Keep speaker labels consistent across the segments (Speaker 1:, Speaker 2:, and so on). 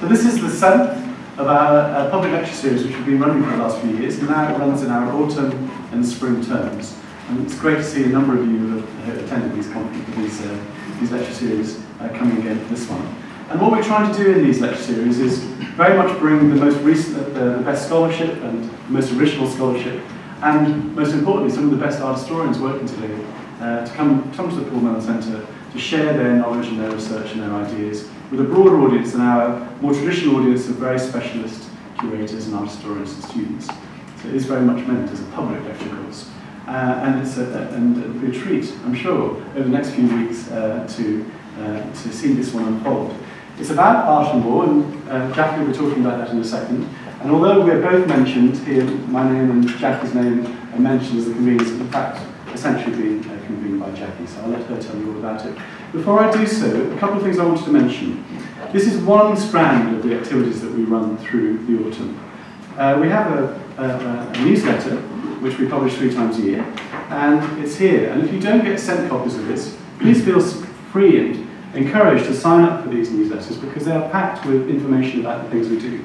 Speaker 1: So this is the 7th of our public lecture series, which we've been running for the last few years, and now it runs in our autumn and spring terms. And it's great to see a number of you who have attended these lecture series coming again for this one. And what we're trying to do in these lecture series is very much bring the most recent, the best scholarship and the most original scholarship, and most importantly, some of the best art historians working today to come to the Paul Mellon Centre to share their knowledge and their research and their ideas with a broader audience than our more traditional audience of very specialist curators and art historians and students. So it is very much meant as a public lecture course. And it's it'll be a treat, I'm sure, over the next few weeks to see this one unfold. It's about art and war, and Jackie will be talking about that in a second. And although we're both mentioned here, my name and Jackie's name are mentioned as the conveners, in fact, essentially being convened by Jackie, so I'll let her tell you all about it. Before I do so, a couple of things I wanted to mention. This is one strand of the activities that we run through the autumn. We have a newsletter, which we publish 3 times a year, and it's here. And if you don't get sent copies of this, please feel free and encouraged to sign up for these newsletters, because they are packed with information about the things we do.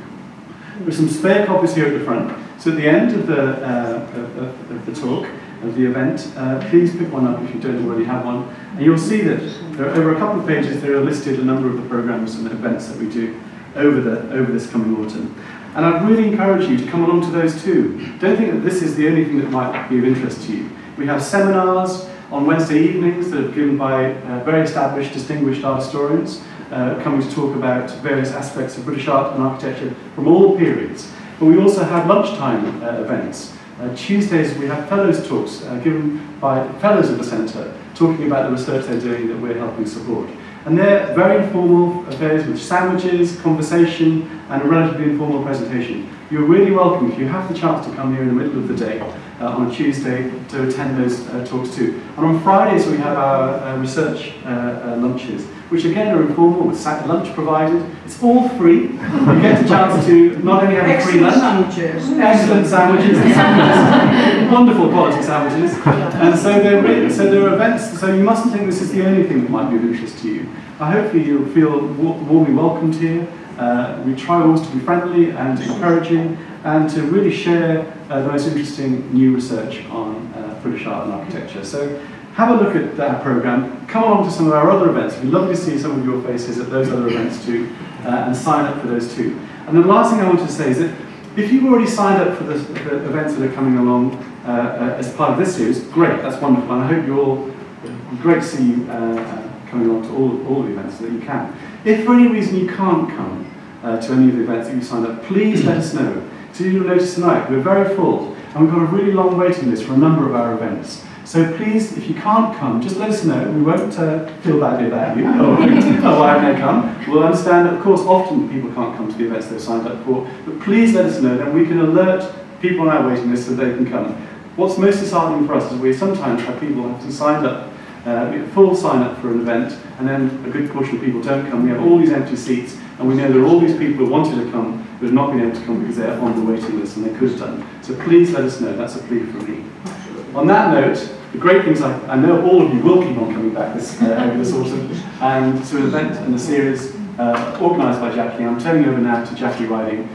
Speaker 1: There's some spare copies here at the front, so at the end of the talk, of the event, please pick one up if you don't already have one, and you'll see that there are, over a couple of pages there are listed a number of the programs and events that we do over this coming autumn. And I'd really encourage you to come along to those too. Don't think that this is the only thing that might be of interest to you. We have seminars on Wednesday evenings that are given by very established, distinguished art historians coming to talk about various aspects of British art and architecture from all periods. But we also have lunchtime events. Tuesdays we have fellows talks given by fellows of the centre talking about the research they're doing that we're helping support. And they're very informal affairs with sandwiches, conversation, and a relatively informal presentation. You're really welcome if you have the chance to come here in the middle of the day on a Tuesday to attend those talks too. And on Fridays we have our research lunches, which again are informal with lunch provided. It's all free. You get the chance to not only have a free lunch, excellent sandwiches, wonderful quality sandwiches, and so there are events. So you mustn't think this is the only thing that might be of interest to you. Hopefully you'll feel warmly welcomed here. We try always to be friendly and encouraging, and to really share the most interesting new research on British art and architecture. So have a look at that programme, come along to some of our other events. It'd be lovely to see some of your faces at those other events too, and sign up for those too. And the last thing I want to say is that if you've already signed up for the events that are coming along as part of this series, great, that's wonderful, and I hope you're all, great to see you coming along to all the events so that you can. If for any reason you can't come to any of the events that you signed up, please let us know. So you'll notice tonight, we're very full, and we've got a really long waiting list for a number of our events. So please, if you can't come, just let us know. We won't feel badly about you, or why haven't they come. We'll understand that, of course, often people can't come to the events they've signed up for, but please let us know, then we can alert people on our waiting list so they can come. What's most disheartening for us is we sometimes have people who have signed up, full sign up for an event, and then a good portion of people don't come. We have all these empty seats, and we know there are all these people who wanted to come who have not been able to come because they're on the waiting list and they could have done. So please let us know. That's a plea from me. On that note, the great things, I know all of you will keep on coming back over this autumn, and to an event and a series organised by Jackie. I'm turning over now to Jackie Riding.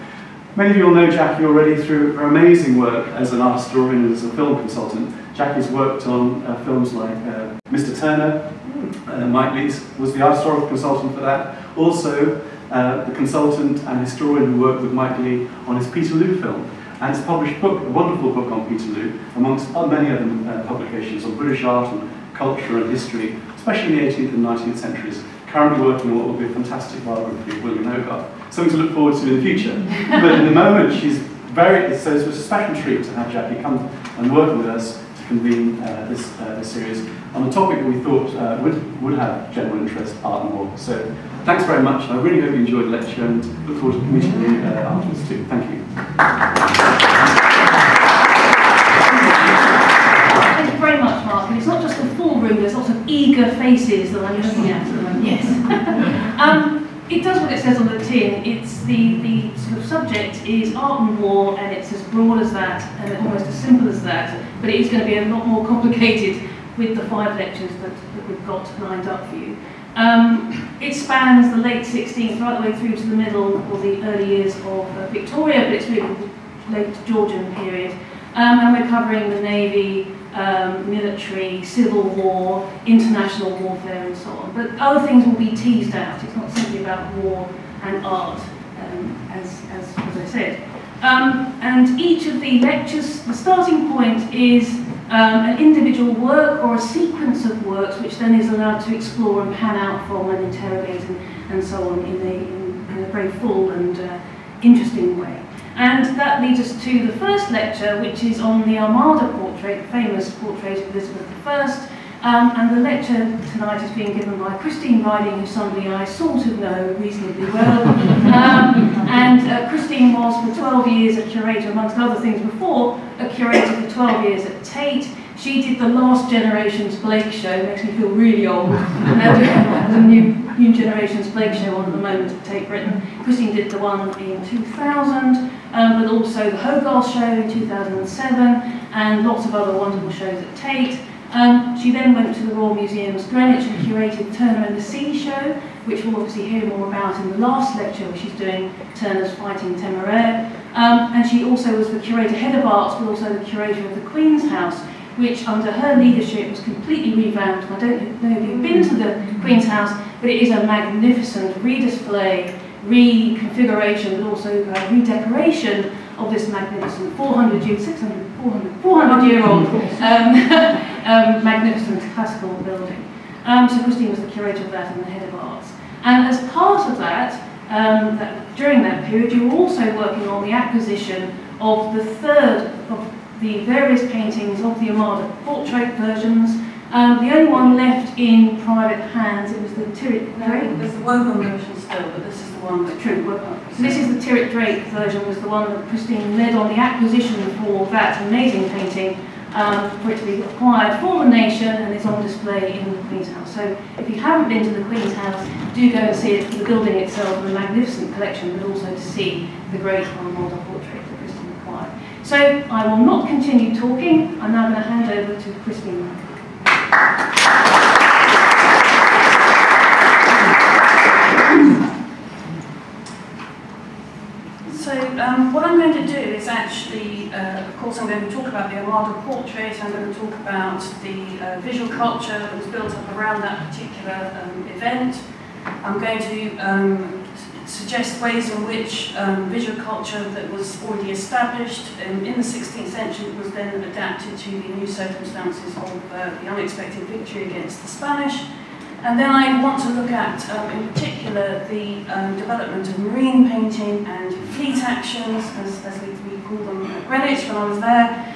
Speaker 1: Many of you will know Jackie already through her amazing work as an art historian and as a film consultant. Jackie's worked on films like Mr. Turner. Mike Lees was the art historical consultant for that. Also, the consultant and historian who worked with Mike Lee on his Peterloo film. And his published book, a wonderful book on Peterloo, amongst many other publications on British art and culture and history, especially in the 18th and 19th centuries. Currently working on what will be a fantastic biography of William Hogarth. Something to look forward to in the future. But in the moment, she's very, so it was a special treat to have Jackie come and work with us to convene this series on a topic that we thought would have general interest, art and war. So thanks very much. I really hope you enjoyed the lecture and look forward to meeting you afterwards too. Thank you.
Speaker 2: Thank you very much, Mark. And it's not just a full room, there's lots of eager faces that I'm looking at the moment. Yes. It does what it says on the tin. It's the sort of subject is art and war, and it's as broad as that, and almost as simple as that, but it is going to be a lot more complicated with the 5 lectures that we've got lined up for you. It spans the late 16th right the way through to the middle or the early years of Victoria, but it's really the late Georgian period. And we're covering the Navy, military, civil war, international warfare and so on. But other things will be teased out. It's not simply about war and art, as I said. And each of the lectures, the starting point is an individual work or a sequence of works which then is allowed to explore and pan out from and interrogate and so on in a very full and interesting way. And that leads us to the first lecture, which is on the Armada portrait, the famous portrait of Elizabeth I. And the lecture tonight is being given by Christine Riding, who's somebody I sort of know reasonably well. Christine was for 12 years a curator, amongst other things before, a curator for 12 years at Tate. She did the Last Generation's Blake show, makes me feel really old. There's a new generation's Blake show on at the moment at Tate Britain. Christine did the one in 2000, but also the Hogarth show in 2007, and lots of other wonderful shows at Tate. She then went to the Royal Museum's Greenwich and curated Turner and the Sea show, which we'll obviously hear more about in the last lecture, where she's doing Turner's Fighting Temeraire. And she also was the curator head of arts, but also the curator of the Queen's House, which under her leadership was completely revamped. I don't know if you've been to the Queen's House, but it is a magnificent redisplay, reconfiguration, but also redecoration of this magnificent 400-year-old magnificent classical building. So Christine was the curator of that and the head of arts. And as part of that, during that period, you were also working on the acquisition of the third of the various paintings of the Armada portrait versions. The only one left in private hands, it was the Tyrwhitt Drake.
Speaker 3: There's the Woburn version still, but this is the one that...
Speaker 2: True. So this is the Tyrwhitt Drake version, was the one that Christine led on the acquisition for that amazing painting, for it to be acquired for the nation and is on display in the Queen's House. So if you haven't been to the Queen's House, do go and see it for the building itself and the magnificent collection, but also to see the great Armada portrait that Christine acquired. So I will not continue talking. I'm now going to hand over to Christine.
Speaker 3: So what I'm going to do is actually, of course, I'm going to talk about the Armada portrait. I'm going to talk about the visual culture that was built up around that particular event. I'm going to suggest ways in which visual culture that was already established in the 16th century was then adapted to the new circumstances of the unexpected victory against the Spanish. And then I want to look at, in particular, the development of marine painting and fleet actions, as we call them at Greenwich when I was there.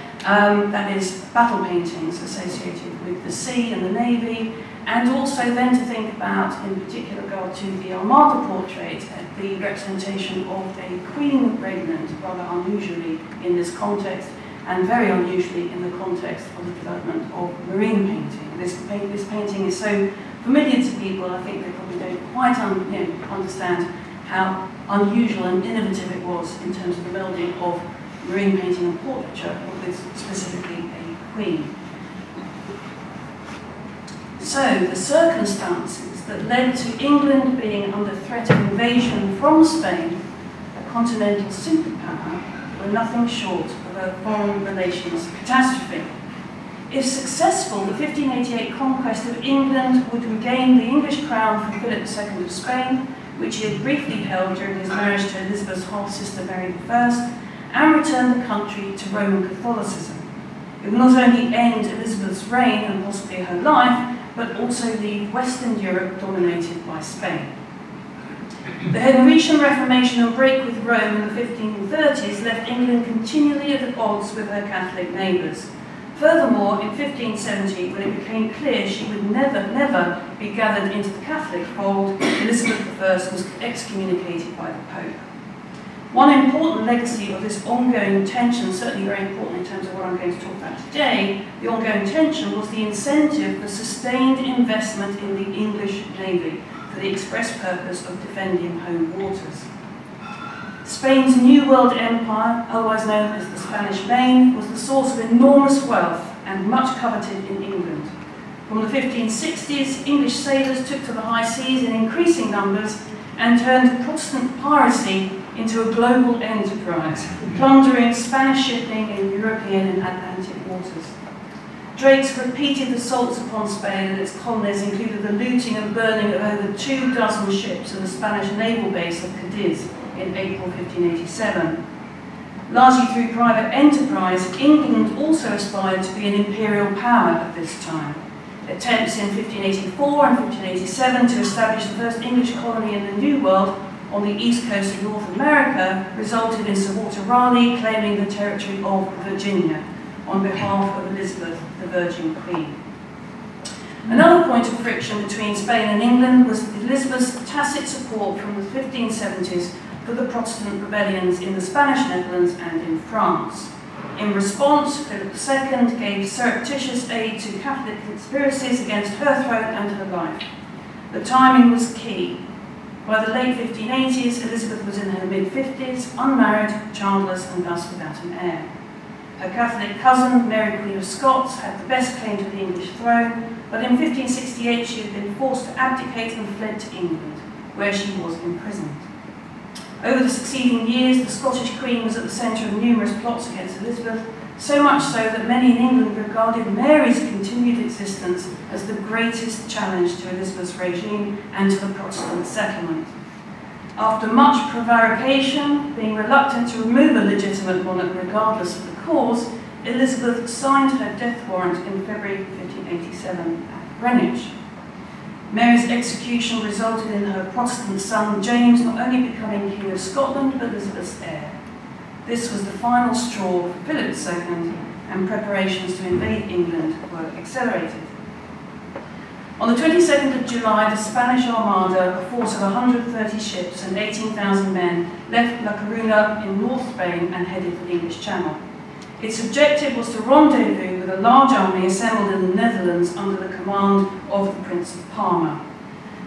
Speaker 3: That is, battle paintings associated with the sea and the navy. And also then to think about, in particular regard to the Armada portrait, the representation of a queen pregnant, rather unusually in this context, and very unusually in the context of the development of marine painting. This painting is so familiar to people, I think they probably don't quite understand how unusual and innovative it was in terms of the melding of marine painting and portraiture, with specifically a queen. So, the circumstances that led to England being under threat of invasion from Spain, a continental superpower, were nothing short of a foreign relations catastrophe. If successful, the 1588 conquest of England would regain the English crown from Philip II of Spain, which he had briefly held during his marriage to Elizabeth's half-sister Mary I, and return the country to Roman Catholicism. It would not only end Elizabeth's reign and possibly her life, but also leave Western Europe dominated by Spain. The Henrician Reformation and break with Rome in the 1530s left England continually at odds with her Catholic neighbours. Furthermore, in 1570, when it became clear she would never be gathered into the Catholic fold, Elizabeth I was excommunicated by the Pope. One important legacy of this ongoing tension, certainly very important in terms of what I'm going to talk about today, the ongoing tension was the incentive for sustained investment in the English Navy for the express purpose of defending home waters. Spain's New World Empire, otherwise known as the Spanish Main, was the source of enormous wealth and much coveted in England. From the 1560s, English sailors took to the high seas in increasing numbers and turned Protestant piracy into a global enterprise, plundering Spanish shipping in European and Atlantic waters. Drake's repeated assaults upon Spain and its colonies included the looting and burning of over 24 ships at the Spanish naval base of Cadiz in April 1587. Largely through private enterprise, England also aspired to be an imperial power at this time. Attempts in 1584 and 1587 to establish the first English colony in the New World on the east coast of North America resulted in Sir Walter Raleigh claiming the territory of Virginia on behalf of Elizabeth, the Virgin Queen. Another point of friction between Spain and England was Elizabeth's tacit support from the 1570s for the Protestant rebellions in the Spanish Netherlands and in France. In response, Philip II gave surreptitious aid to Catholic conspiracies against her throne and her life. The timing was key. By the late 1580s, Elizabeth was in her mid-50s, unmarried, childless, and thus without an heir. Her Catholic cousin, Mary Queen of Scots, had the best claim to the English throne, but in 1568 she had been forced to abdicate and fled to England, where she was imprisoned. Over the succeeding years, the Scottish Queen was at the centre of numerous plots against Elizabeth, so much so that many in England regarded Mary's continued existence as the greatest challenge to Elizabeth's regime and to the Protestant settlement. After much prevarication, being reluctant to remove a legitimate monarch regardless of the cause, Elizabeth signed her death warrant in February 1587 at Greenwich. Mary's execution resulted in her Protestant son James not only becoming King of Scotland, but Elizabeth's heir. This was the final straw for Philip II, and preparations to invade England were accelerated. On the 22nd of July, the Spanish Armada, a force of 130 ships and 18,000 men, left La Coruna in North Spain and headed for the English Channel. Its objective was to rendezvous with a large army assembled in the Netherlands under the command of the Prince of Parma.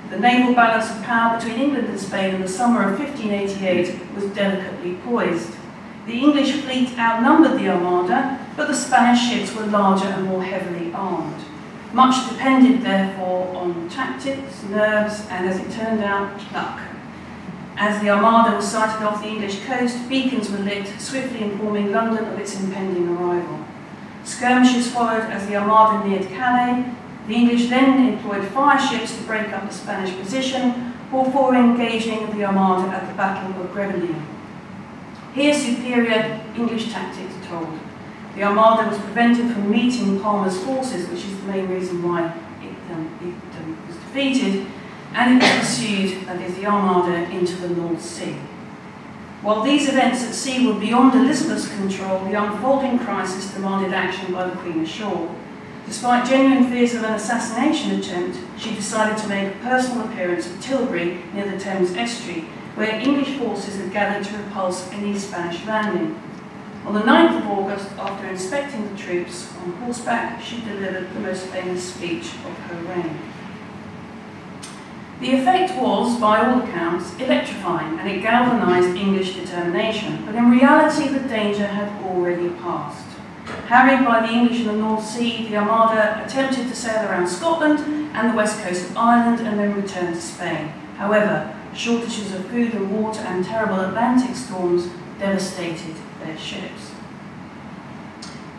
Speaker 3: The naval balance of power between England and Spain in the summer of 1588 was delicately poised. The English fleet outnumbered the Armada, but the Spanish ships were larger and more heavily armed. Much depended, therefore, on tactics, nerves, and, as it turned out, luck. As the Armada was sighted off the English coast, beacons were lit, swiftly informing London of its impending arrival. Skirmishes followed as the Armada neared Calais. The English then employed fire ships to break up the Spanish position, before engaging the Armada at the Battle of Grevelines. Here, superior English tactics told. The Armada was prevented from meeting Palmer's forces, which is the main reason why it was defeated, and it was pursued, that is, the Armada, into the North Sea. While these events at sea were beyond Elizabeth's control, the unfolding crisis demanded action by the Queen ashore. Despite genuine fears of an assassination attempt, she decided to make a personal appearance at Tilbury, near the Thames estuary, where English forces had gathered to repulse any Spanish landing. On the 9th of August, after inspecting the troops on horseback, she delivered the most famous speech of her reign. The effect was, by all accounts, electrifying, and it galvanised English determination, but in reality the danger had already passed. Harried by the English in the North Sea, the Armada attempted to sail around Scotland and the west coast of Ireland and then return to Spain. However, shortages of food and water and terrible Atlantic storms devastated their ships.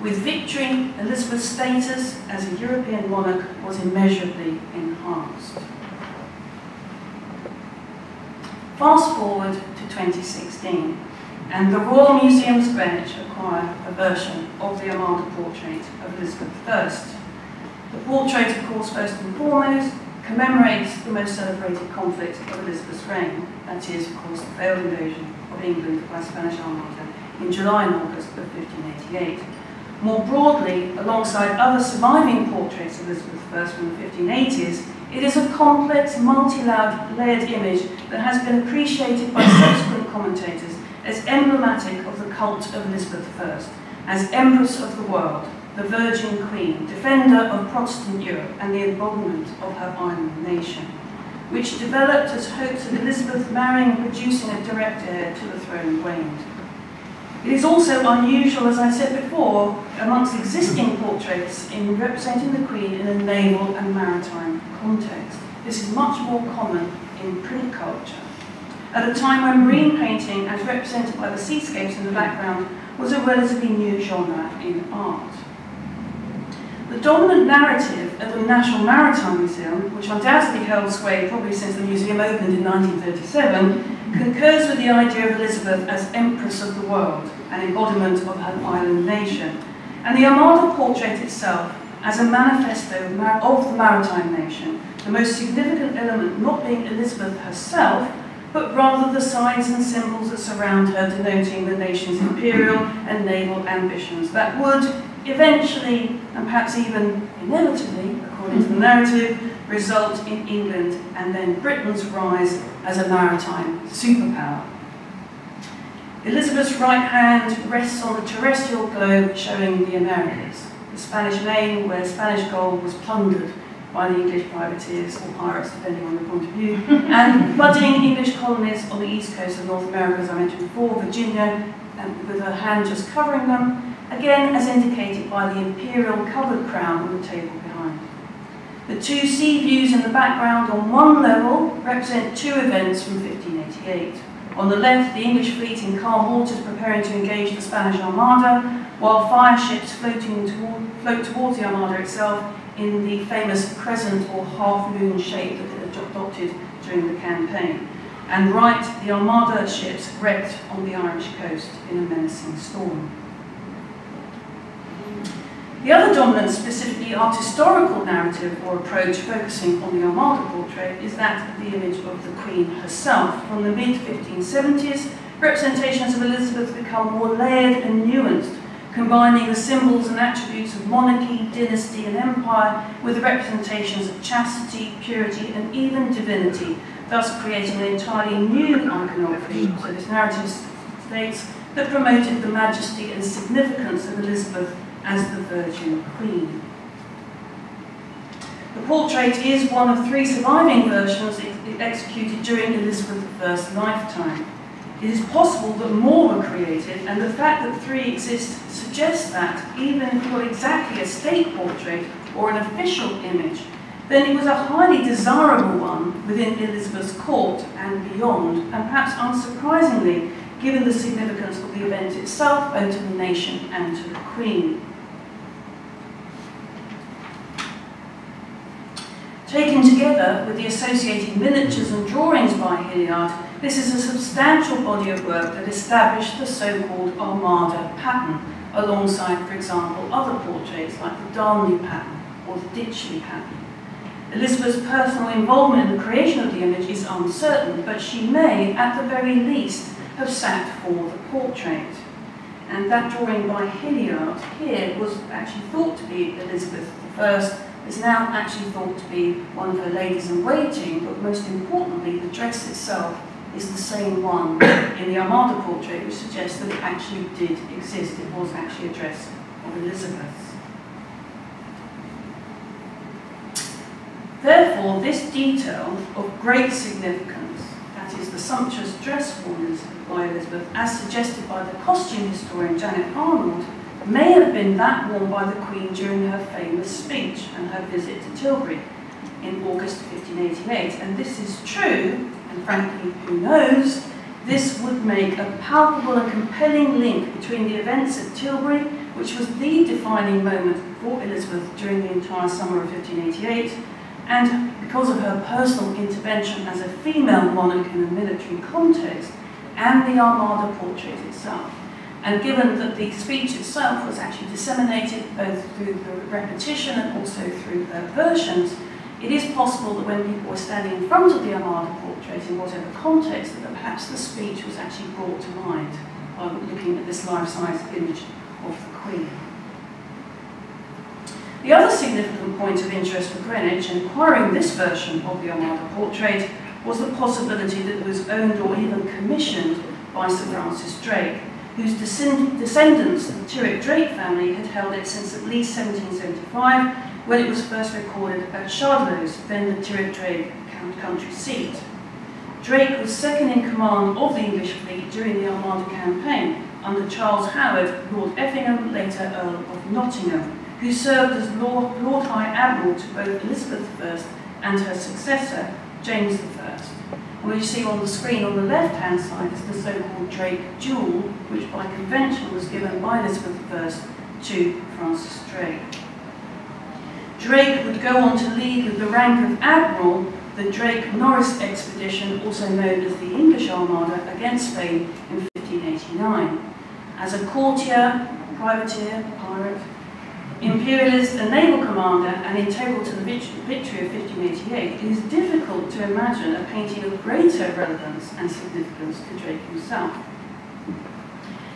Speaker 3: With victory, Elizabeth's status as a European monarch was immeasurably enhanced. Fast forward to 2016, and the Royal Museums Greenwich acquired a version of the Armada portrait of Elizabeth I. The portrait, of course, first and foremost, commemorates the most celebrated conflict of Elizabeth's reign, that is, of course, the failed invasion of England by Spanish Armada in July and August of 1588. More broadly, alongside other surviving portraits of Elizabeth I from the 1580s, it is a complex, multi-layered image that has been appreciated by subsequent commentators as emblematic of the cult of Elizabeth I, as Empress of the world, the Virgin Queen, defender of Protestant Europe and the embodiment of her island nation, which developed as hopes of Elizabeth marrying and producing a direct heir to the throne waned. It is also unusual, as I said before, amongst existing portraits in representing the Queen in a naval and maritime context. This is much more common in print culture, at a time when marine painting, as represented by the seascapes in the background, was a relatively new genre in art. The dominant narrative of the National Maritime Museum, which undoubtedly held sway probably since the museum opened in 1937, concurs with the idea of Elizabeth as Empress of the world, an embodiment of her island nation, and the Armada portrait itself as a manifesto of the maritime nation, the most significant element not being Elizabeth herself, but rather the signs and symbols that surround her, denoting the nation's imperial and naval ambitions that would eventually, and perhaps even inevitably, according to the narrative, result in England and then Britain's rise as a maritime superpower. Elizabeth's right hand rests on the terrestrial globe showing the Americas, the Spanish main where Spanish gold was plundered by the English privateers or pirates, depending on the point of view, and budding English colonies on the east coast of North America, as I mentioned before, Virginia, and with her hand just covering them, again as indicated by the imperial covered crown on the table behind. The two sea views in the background on one level represent two events from 1588. On the left, the English fleet in calm waters preparing to engage the Spanish Armada, while fire ships float towards the Armada itself in the famous crescent or half-moon shape that it adopted during the campaign. And right, the Armada ships wrecked on the Irish coast in a menacing storm. The other dominant, specifically art historical narrative or approach focusing on the Armada portrait is that of the image of the Queen herself. From the mid-1570s, representations of Elizabeth become more layered and nuanced, combining the symbols and attributes of monarchy, dynasty and empire with the representations of chastity, purity and even divinity, thus creating an entirely new iconography. So this narrative states that promoted the majesty and significance of Elizabeth as the Virgin Queen. The portrait is one of three surviving versions executed during Elizabeth I's lifetime. It is possible that more were created, and the fact that three exist suggests that, even if not exactly a state portrait or an official image, then it was a highly desirable one within Elizabeth's court and beyond, and perhaps unsurprisingly, given the significance of the event itself, both to the nation and to the Queen. Taken together with the associated miniatures and drawings by Hilliard, this is a substantial body of work that established the so-called Armada pattern, alongside, for example, other portraits like the Darnley pattern or the Ditchley pattern. Elizabeth's personal involvement in the creation of the image is uncertain, but she may, at the very least, have sat for the portrait. And that drawing by Hilliard here was actually thought to be Elizabeth I, is now actually thought to be one of her ladies-in-waiting, but most importantly, the dress itself is the same one in the Armada portrait, which suggests that it actually did exist. It was actually a dress of Elizabeth's. Therefore, this detail of great significance, that is the sumptuous dress worn by Elizabeth, as suggested by the costume historian Janet Arnold, may have been that worn by the Queen during her famous speech and her visit to Tilbury in August 1588. And this is true, and frankly, who knows, this would make a palpable and compelling link between the events at Tilbury, which was the defining moment for Elizabeth during the entire summer of 1588, and because of her personal intervention as a female monarch in a military context, and the Armada portrait itself. And given that the speech itself was actually disseminated both through the repetition and also through her versions, it is possible that when people were standing in front of the Armada portrait in whatever context, that perhaps the speech was actually brought to mind by looking at this life-size image of the Queen. The other significant point of interest for Greenwich in acquiring this version of the Armada portrait was the possibility that it was owned or even commissioned by Sir Francis Drake, whose descendants, the Tyrwhitt-Drake family, had held it since at least 1775, when it was first recorded at Shardlows, then the Tyrwhitt-Drake country seat. Drake was second in command of the English fleet during the Armada campaign, under Charles Howard, Lord Effingham, later Earl of Nottingham, who served as Lord High Admiral to both Elizabeth I and her successor, James I. And what you see on the screen on the left-hand side is the so-called Drake Jewel, which by convention was given by Elizabeth I to Francis Drake. Drake would go on to lead with the rank of Admiral the Drake-Norris expedition, also known as the English Armada, against Spain in 1589. As a courtier, privateer, pirate, imperialist and naval commander, and integral to the victory of 1588, it is difficult to imagine a painting of greater relevance and significance to Drake himself.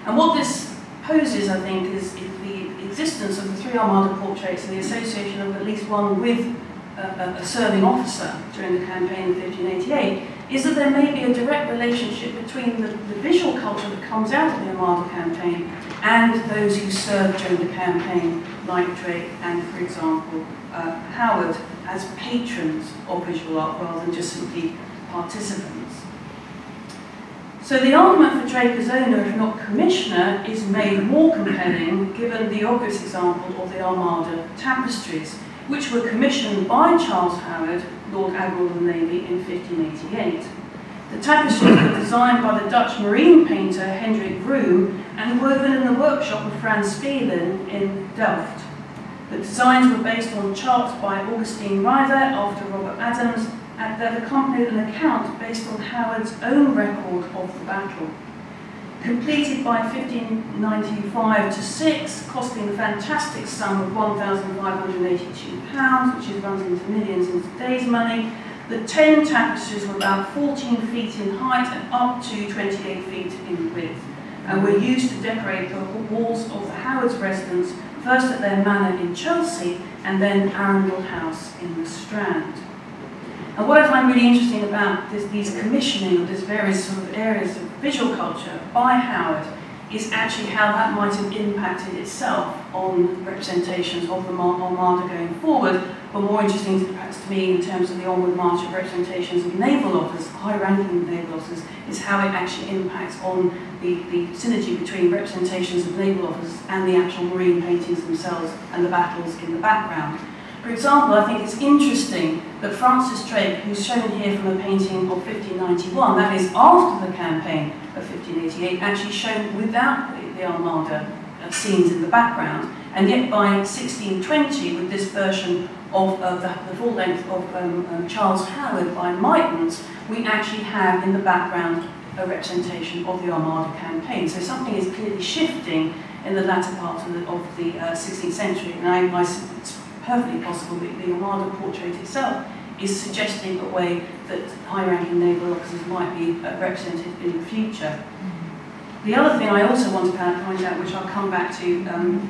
Speaker 3: And what this poses, I think, is the existence of the three Armada portraits and the association of at least one with a serving officer during the campaign of 1588, is that there may be a direct relationship between the visual culture that comes out of the Armada campaign and those who served during the campaign, like Drake and, for example, Howard, as patrons of visual art rather than just simply participants. So the argument for Drake as owner, if not commissioner, is made more compelling given the obvious example of the Armada tapestries, which were commissioned by Charles Howard, Lord Admiral of the Navy, in 1588. The tapestries were designed by the Dutch marine painter Hendrik Vroom and woven in the workshop of Frans Spielin in Delft. The designs were based on charts by Augustine Ryder after Robert Adams, and that accompanied an account based on Howard's own record of the battle. Completed by 1595-6, costing the fantastic sum of £1,582, which runs into millions in today's money, the 10 tapestries were about 14 feet in height and up to 28 feet in width, and were used to decorate the walls of the Howard's residence, first at their manor in Chelsea, and then Arundel House in the Strand. And what I find really interesting about these commissioning of these various sort of areas of visual culture by Howard is actually how that might have impacted itself on representations of the Armada going forward, but more interesting perhaps to me in terms of the onward march of representations of naval officers, high-ranking naval officers, is how it actually impacts on the synergy between representations of naval officers and the actual marine paintings themselves and the battles in the background. For example, I think it's interesting that Francis Drake, who's shown here from a painting of 1591, that is after the campaign of 1588, actually shown without the Armada scenes in the background, and yet by 1620, with this version of the full length of Charles Howard by Mytens, we actually have in the background a representation of the Armada campaign. So something is clearly shifting in the latter part of the 16th century, and it's perfectly possible that the Armada portrait itself is suggesting a way that high-ranking naval officers might be represented in the future. The other thing I also want to point out, which I'll come back to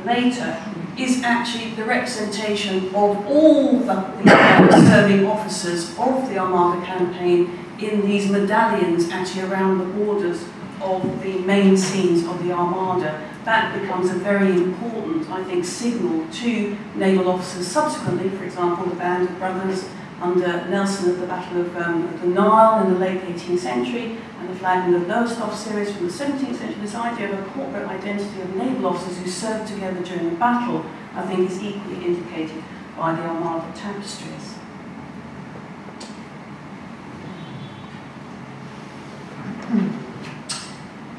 Speaker 3: later, is actually the representation of all the serving officers of the Armada campaign in these medallions actually around the borders of the main scenes of the Armada. That becomes a very important, I think, signal to naval officers subsequently. For example, the band of brothers under Nelson at the Battle of the Nile in the late 18th century, and the flag in the Lowestoft series from the 17th century. This idea of a corporate identity of naval officers who served together during the battle, I think, is equally indicated by the Armada tapestries.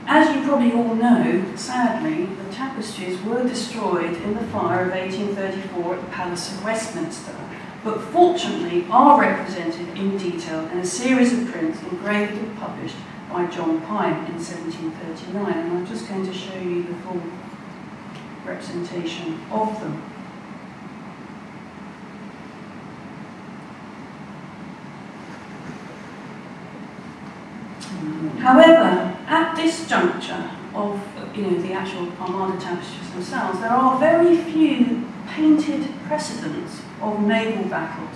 Speaker 3: As you probably all know, sadly, the tapestries were destroyed in the fire of 1834 at the Palace of Westminster, but fortunately are represented in detail in a series of prints engraved and published by John Pine in 1739, and I'm just going to show you the full representation of them. However, at this juncture of the actual Armada tapestries themselves, there are very few painted precedents of naval battles,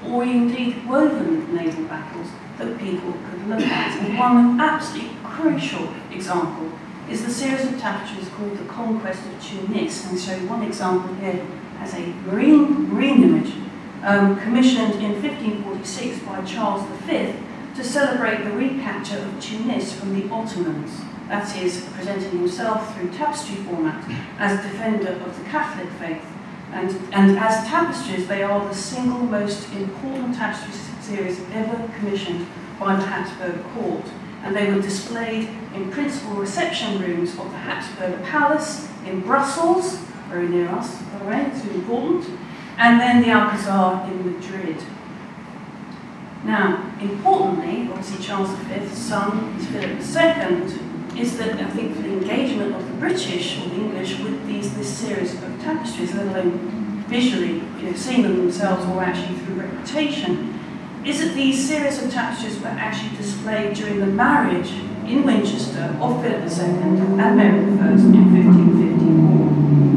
Speaker 3: or indeed woven naval battles, that people could look at. And one absolutely crucial example is the series of tapestries called The Conquest of Tunis. And so one example here has a marine image commissioned in 1546 by Charles V to celebrate the recapture of Tunis from the Ottomans, that is, presenting himself through tapestry format as defender of the Catholic faith. And as tapestries, they are the single most important tapestry series ever commissioned by the Habsburg court. And they were displayed in principal reception rooms of the Habsburg Palace in Brussels, very near us, by the way, it's really important, and then the Alcazar in Madrid. Now, importantly, obviously Charles V's son is Philip II, is that, I think, for the engagement of the British or the English with this series of tapestries, let alone visually, seeing them themselves or actually through reputation, is that these series of tapestries were actually displayed during the marriage in Winchester of Philip II and Mary I in 1554,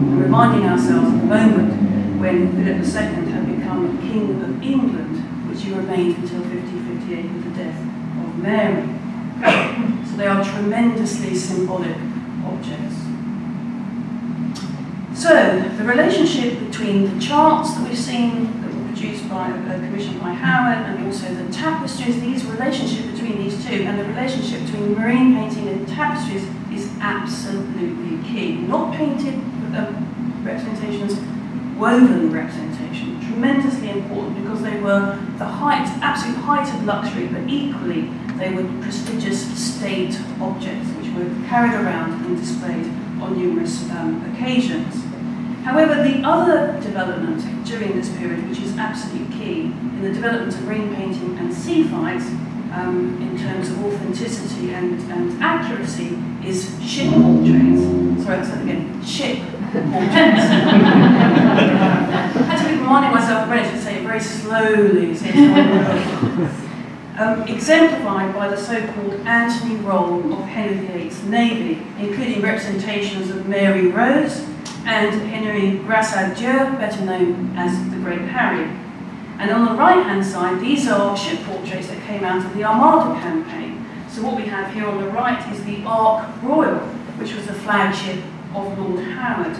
Speaker 3: and reminding ourselves of the moment when Philip II had become King of England, which he remained until 1558 with the death of Mary. So they are tremendously symbolic objects. So the relationship between the charts that we've seen that were produced by commissioned by Howard, and also the tapestries, these relationship between these two, and the relationship between marine painting and tapestries is absolutely key. Not painted representations, woven representation, tremendously important because they were the height, absolute height of luxury, but equally they were prestigious state objects which were carried around and displayed on numerous occasions. However, the other development during this period, which is absolutely key in the development of marine painting and sea fights, in terms of authenticity and accuracy, is ship portraits. Sorry, I'll say that again. Ship portraits. I had to keep reminding myself to say it very slowly. Exemplified by the so-called Anthony Roll of Henry VIII's Navy, including representations of Mary Rose and Henry Grâce-à-Dieu, better known as the Great Harry. And on the right-hand side, these are ship portraits that came out of the Armada campaign. So what we have here on the right is the Ark Royal, which was the flagship of Lord Howard,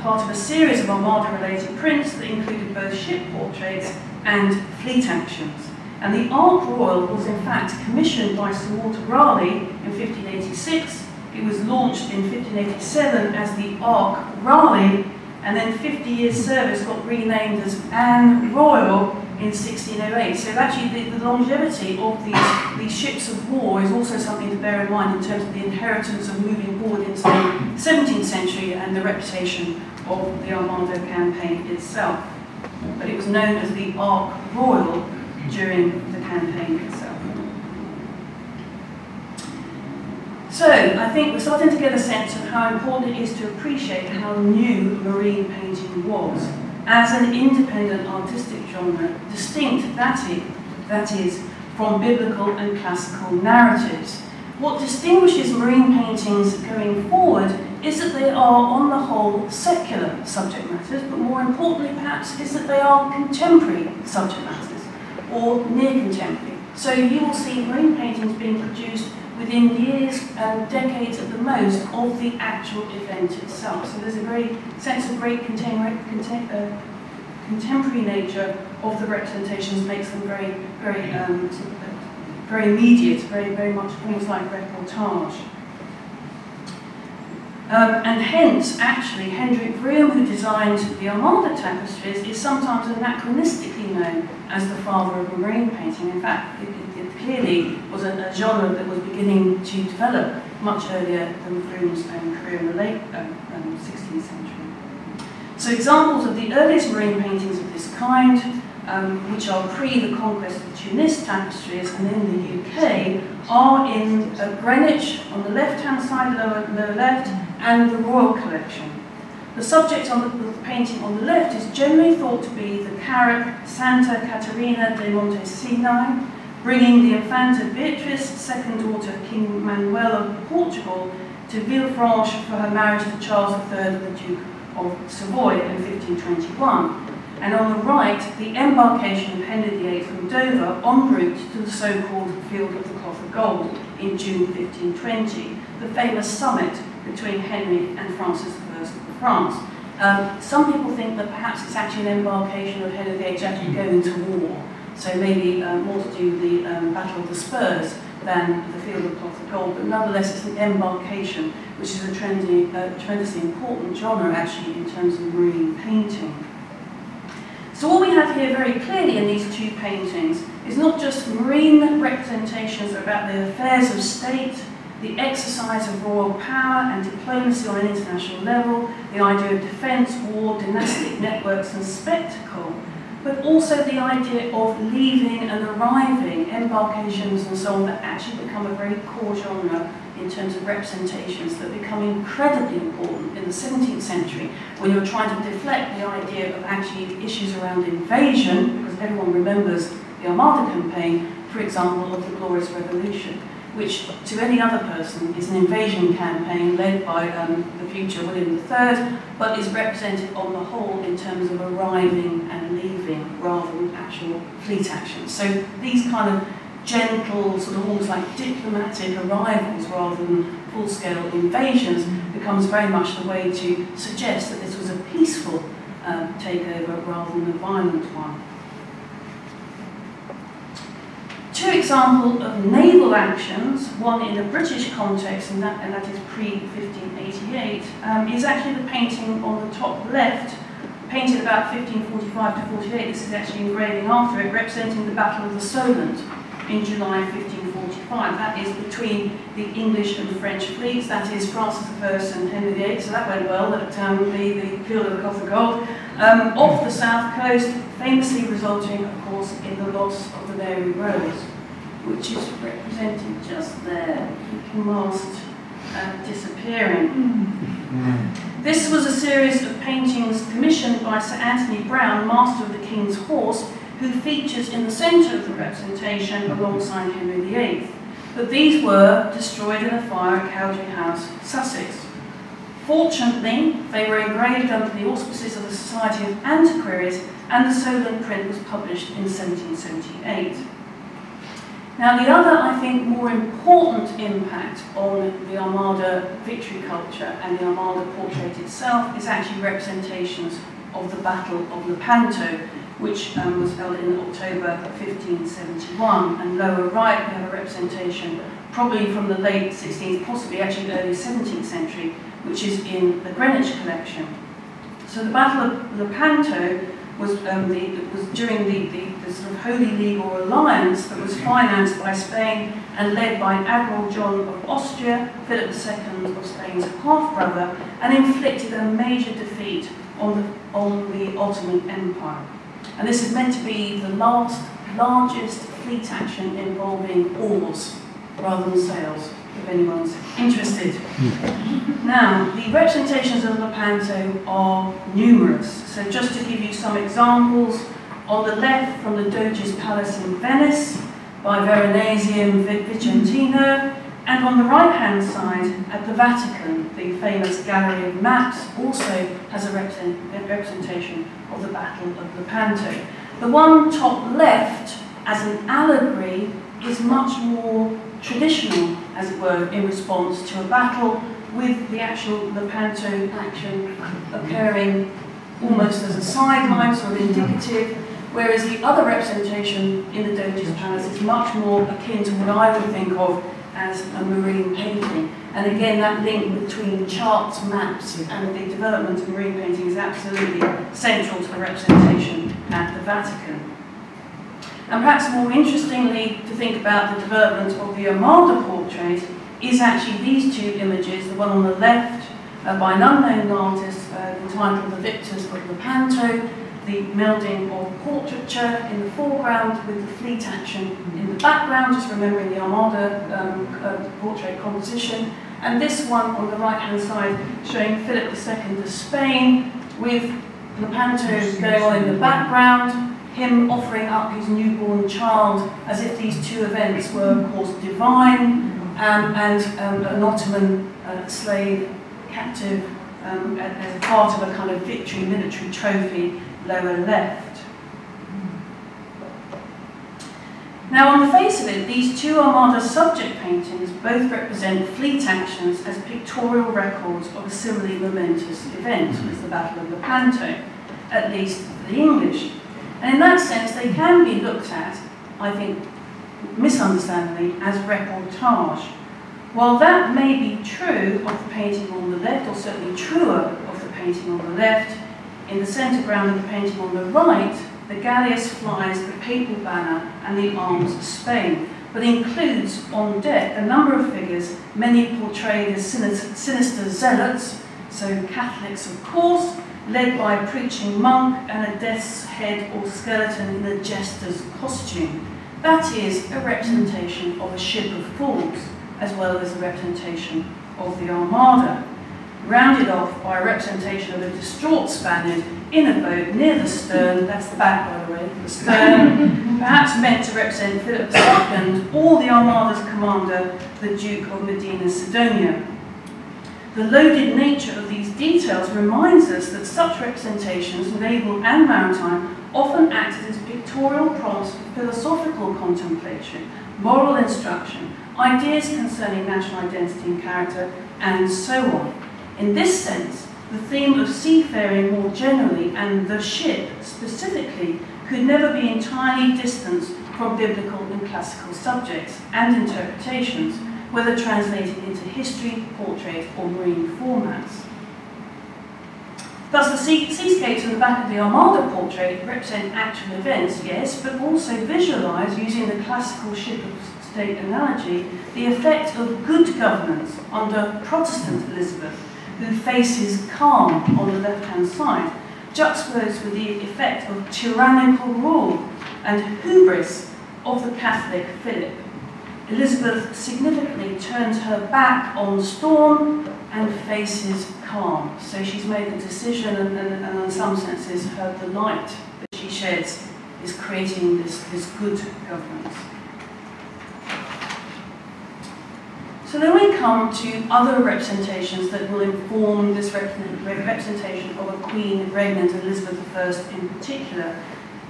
Speaker 3: part of a series of Armada-related prints that included both ship portraits and fleet actions. And the Ark Royal was in fact commissioned by Sir Walter Raleigh in 1586. It was launched in 1587 as the Ark Raleigh, and then 50 years service got renamed as Anne Royal in 1608. So actually the longevity of these ships of war is also something to bear in mind in terms of the inheritance of moving forward into the 17th century and the reputation of the Armada campaign itself. But it was known as the Ark Royal during the campaign itself. So, I think we're starting to get a sense of how important it is to appreciate how new marine painting was as an independent artistic genre, distinct, that is, from biblical and classical narratives. What distinguishes marine paintings going forward is that they are, on the whole, secular subject matters, but more importantly, perhaps, is that they are contemporary subject matters, or near contemporary. So you will see marine paintings being produced within years and decades at the most of the actual event itself. So there's a very sense of great contemporary nature of the representations, makes them very, very, very immediate, very much almost like reportage. And hence, actually, Hendrik Vreum, who designed the Armada tapestries, is sometimes anachronistically known as the father of marine painting. In fact, it clearly was a genre that was beginning to develop much earlier than Vreum's career in the late 16th century. So examples of the earliest marine paintings of this kind, which are pre the conquest of Tunis tapestries and in the UK, are in Greenwich on the left-hand side, lower left, and the Royal Collection. The subject on the painting on the left is generally thought to be the Carrack Santa Catarina de Montesina, bringing the Infanta Beatrice, second daughter of King Manuel of Portugal, to Villefranche for her marriage to Charles III, the Duke of Savoy, in 1521. And on the right, the embarkation of Henry VIII from Dover en route to the so-called Field of the Cloth of Gold in June 1520, the famous summit between Henry and Francis I of France. Some people think that perhaps it's actually an embarkation of Henry VIII actually going to war. So maybe more to do with the Battle of the Spurs than the Field of Cloth of Gold, but nonetheless it's an embarkation, which is a tremendously important genre actually in terms of marine painting. So what we have here very clearly in these two paintings is not just marine representations about the affairs of state, the exercise of royal power and diplomacy on an international level, the idea of defence, war, dynastic networks and spectacle, but also the idea of leaving and arriving, embarkations and so on, that actually become a very core genre in terms of representations that become incredibly important in the 17th century when you're trying to deflect the idea of actually issues around invasion, because everyone remembers the Armada campaign, for example, of the Glorious Revolution, which to any other person is an invasion campaign led by the future William III, but is represented on the whole in terms of arriving and leaving rather than actual fleet action. So these kind of gentle, sort of almost like diplomatic arrivals rather than full-scale invasions becomes very much the way to suggest that this was a peaceful takeover rather than a violent one. Two examples of naval actions, one in a British context, and that is pre-1588, is actually the painting on the top left, painted about 1545 to 48. This is actually engraving after it, representing the Battle of the Solent in July 1545. That is between the English and French fleets, that is Francis I and Henry VIII, so that went well, that the Field of the Cloth of Gold, off the south coast, famously resulting, of course, in the loss of the Mary Rose, which is represented just there, the mast disappearing. This was a series of paintings commissioned by Sir Anthony Browne, Master of the King's Horse, who features in the centre of the representation alongside Henry VIII. But these were destroyed in a fire at Cowdray House, Sussex. Fortunately, they were engraved under the auspices of the Society of Antiquaries, and the Solent print was published in 1778. Now, the other, I think, more important impact on the Armada victory culture and the Armada portrait itself is actually representations of the Battle of Lepanto, which was held in October 1571. And lower right, we have a representation, probably from the late 16th, possibly actually early 17th century, which is in the Greenwich collection. So the Battle of Lepanto was during the sort of Holy League or alliance that was financed by Spain and led by Admiral John of Austria, Philip II of Spain's half-brother, and inflicted a major defeat on the Ottoman Empire. And this is meant to be the largest fleet action involving oars rather than sails, if anyone's interested. Now, the representations of Lepanto are numerous. So just to give you some examples, on the left from the Doge's Palace in Venice by Veronese and Vicentino, and on the right-hand side at the Vatican, the famous Gallery of Maps also has a representation of the Battle of Lepanto. The one top left, as an allegory, is much more traditional, as it were, in response to a battle, with the actual Lepanto action occurring almost as a sideline, sort of indicative, whereas the other representation in the Doge's Palace is much more akin to what I would think of as a marine painting. And again, that link between charts, maps, and the development of marine painting is absolutely central to the representation at the Vatican. And perhaps more interestingly, to think about the development of the Armada portrait is actually these two images, the one on the left by an unknown artist entitled The Victors of Lepanto, the melding of portraiture in the foreground with the fleet action in the background, just remembering the Armada portrait composition, and this one on the right-hand side showing Philip II of Spain with Lepanto going on in the background, him offering up his newborn child as if these two events were, of course, divine, and an Ottoman slave captive as part of a kind of victory military trophy lower left. Now, on the face of it, these two Armada subject paintings both represent fleet actions as pictorial records of a similarly momentous event as the Battle of Lepanto, at least for the English. And in that sense, they can be looked at, I think, misunderstandingly, as reportage. While that may be true of the painting on the left, or certainly truer of the painting on the left, in the centre ground of the painting on the right, the galleass flies the papal banner and the arms of Spain, but includes on deck a number of figures, many portrayed as sinister zealots, so Catholics of course, led by a preaching monk and a death's head or skeleton in a jester's costume. That is a representation of a ship of fools, as well as a representation of the Armada, rounded off by a representation of a distraught Spaniard in a boat near the stern, that's the back by the way, the stern, perhaps meant to represent Philip II or the Armada's commander, the Duke of Medina Sidonia. The loaded nature of these details reminds us that such representations, naval and maritime, often acted as pictorial prompts for philosophical contemplation, moral instruction, ideas concerning national identity and character, and so on. In this sense, the theme of seafaring more generally and the ship specifically could never be entirely distanced from biblical and classical subjects and interpretations, whether translated into history, portrait, or marine formats. Thus, the seascapes in the back of the Armada portrait represent actual events, yes, but also visualise, using the classical ship of state analogy, the effect of good governance under Protestant Elizabeth, who faces calm on the left-hand side, juxtaposed with the effect of tyrannical rule and hubris of the Catholic Philip. Elizabeth significantly turns her back on storm and faces calm. So she's made the decision, and in some senses, the light that she sheds is creating this good governance. So then we come to other representations that will inform this representation of a queen regnant, Elizabeth I in particular.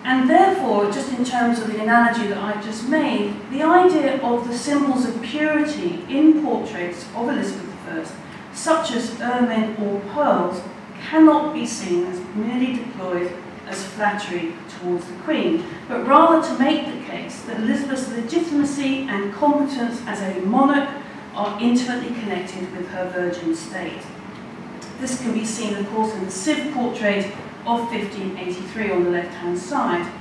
Speaker 3: And therefore, just in terms of the analogy that I just made, the idea of the symbols of purity in portraits of Elizabeth I, such as ermine or pearls, cannot be seen as merely deployed as flattery towards the Queen, but rather to make the case that Elizabeth's legitimacy and competence as a monarch are intimately connected with her virgin state. This can be seen, of course, in the Civ portrait of 1583 on the left-hand side,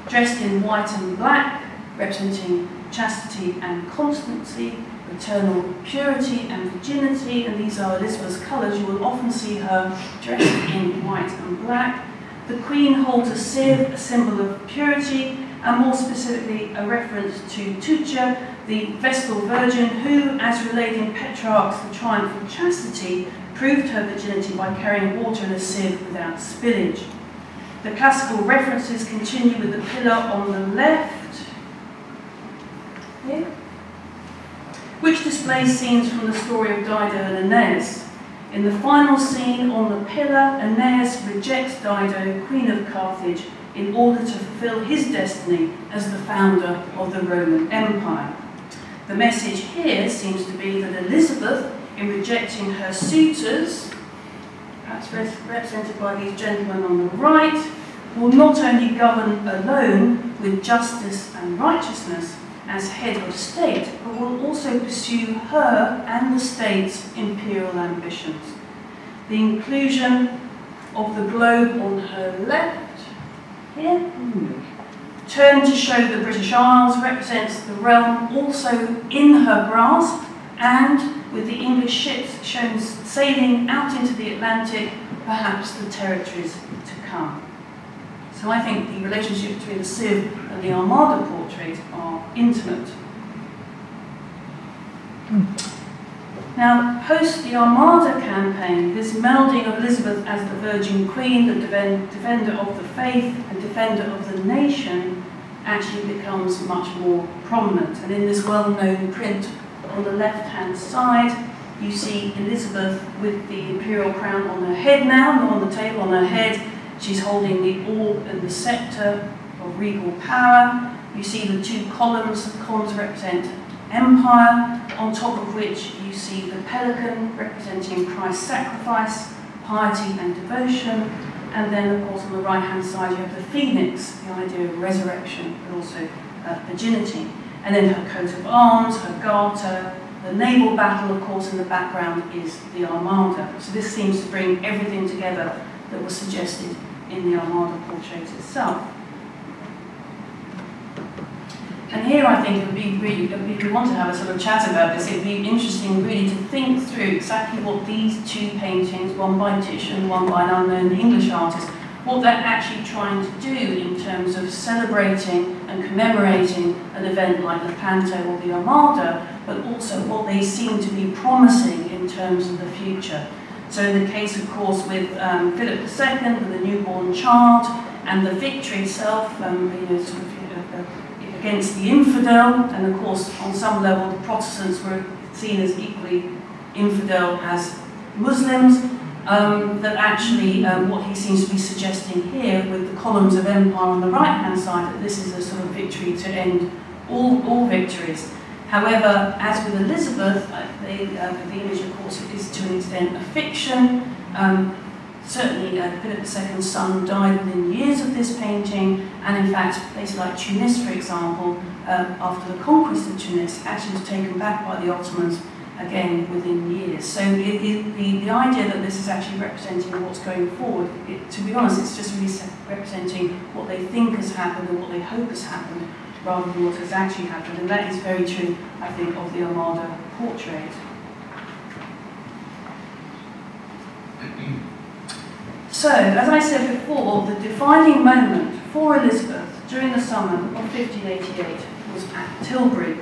Speaker 3: dressed in white and black, representing chastity and constancy, maternal purity and virginity, and these are Elizabeth's colours. You will often see her dressed in white and black. The Queen holds a sieve, a symbol of purity, and more specifically a reference to Tuccia, the Vestal Virgin, who, as relayed in Petrarch's The Triumph of Chastity, proved her virginity by carrying water in a sieve without spillage. The classical references continue with the pillar on the left, here, which displays scenes from the story of Dido and Aeneas. In the final scene on the pillar, Aeneas rejects Dido, Queen of Carthage, in order to fulfill his destiny as the founder of the Roman Empire. The message here seems to be that Elizabeth, in rejecting her suitors, perhaps represented by these gentlemen on the right, will not only govern alone with justice and righteousness as head of state, but will also pursue her and the state's imperial ambitions. The inclusion of the globe on her left, here, turned to show the British Isles, represents the realm also in her grasp, and with the English ships shown sailing out into the Atlantic, perhaps the territories to come. So I think the relationship between the Civ and the Armada portrait are intimate. Now, post the Armada campaign, this melding of Elizabeth as the Virgin Queen, the defender of the faith and defender of the nation, actually becomes much more prominent. And in this well-known print on the left-hand side, you see Elizabeth with the imperial crown on her head now, not on the table, on her head. She's holding the orb and the sceptre of regal power. You see the two columns represent empire, on top of which you see the pelican representing Christ's sacrifice, piety and devotion, And then, of course, on the right-hand side, you have the phoenix, the idea of resurrection, but also virginity. And then her coat of arms, her garter, the naval battle, of course, in the background is the Armada. So this seems to bring everything together that was suggested in the Armada portrait itself. And here I think it would be really, if we want to have a sort of chat about this, it would be interesting really to think through exactly what these two paintings, one by Titian, one by an unknown English artist, what they're actually trying to do in terms of celebrating and commemorating an event like Lepanto or the Armada, but also what they seem to be promising in terms of the future. So in the case, of course, with Philip II and the newborn child, and the victory itself, sort of, against the infidel, and of course, on some level, the Protestants were seen as equally infidel as Muslims, that actually what he seems to be suggesting here with the columns of empire on the right-hand side, that this is a sort of victory to end all victories. However, as with Elizabeth, the image, of course, is to an extent a fiction. Certainly, Philip II's son died within years of this painting, and in fact, places like Tunis, for example, after the conquest of Tunis, actually was taken back by the Ottomans, again, within years. So the idea that this is actually representing what's going forward, to be honest, it's just really representing what they think has happened and what they hope has happened, rather than what has actually happened. And that is very true, I think, of the Armada portrait. So, as I said before, the defining moment for Elizabeth during the summer of 1588 was at Tilbury.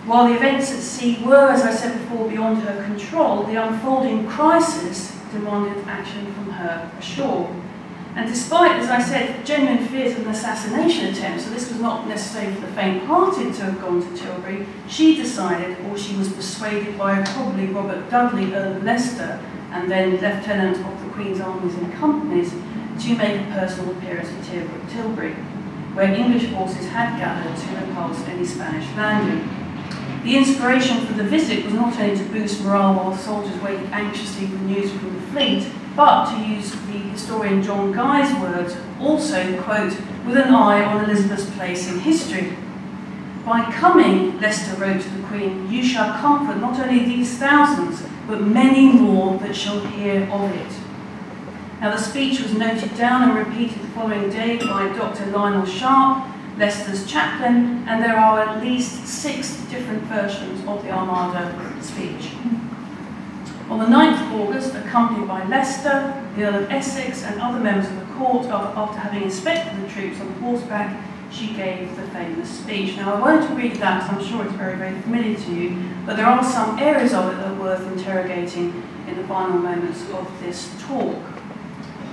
Speaker 3: While the events at sea were, as I said before, beyond her control, the unfolding crisis demanded action from her ashore. And despite, as I said, genuine fears of an assassination attempt, so this was not necessarily for the faint-hearted to have gone to Tilbury, she decided, or she was persuaded by probably Robert Dudley, Earl of Leicester, and then Lieutenant of the Queen's Armies and Companies, to make a personal appearance at Tilbury, where English forces had gathered to repulse any Spanish landing. The inspiration for the visit was not only to boost morale while the soldiers waited anxiously for news from the fleet, but to use the historian John Guy's words, also, quote, with an eye on Elizabeth's place in history. By coming, Leicester wrote to the Queen, you shall comfort not only these thousands, but many more that shall hear of it. Now the speech was noted down and repeated the following day by Dr. Lionel Sharp, Leicester's chaplain, and there are at least 6 different versions of the Armada speech. On the 9th of August, accompanied by Leicester, the Earl of Essex, and other members of the court, after having inspected the troops on horseback, she gave the famous speech. Now, I won't read that because I'm sure it's very, very familiar to you, but there are some areas of it that are worth interrogating in the final moments of this talk.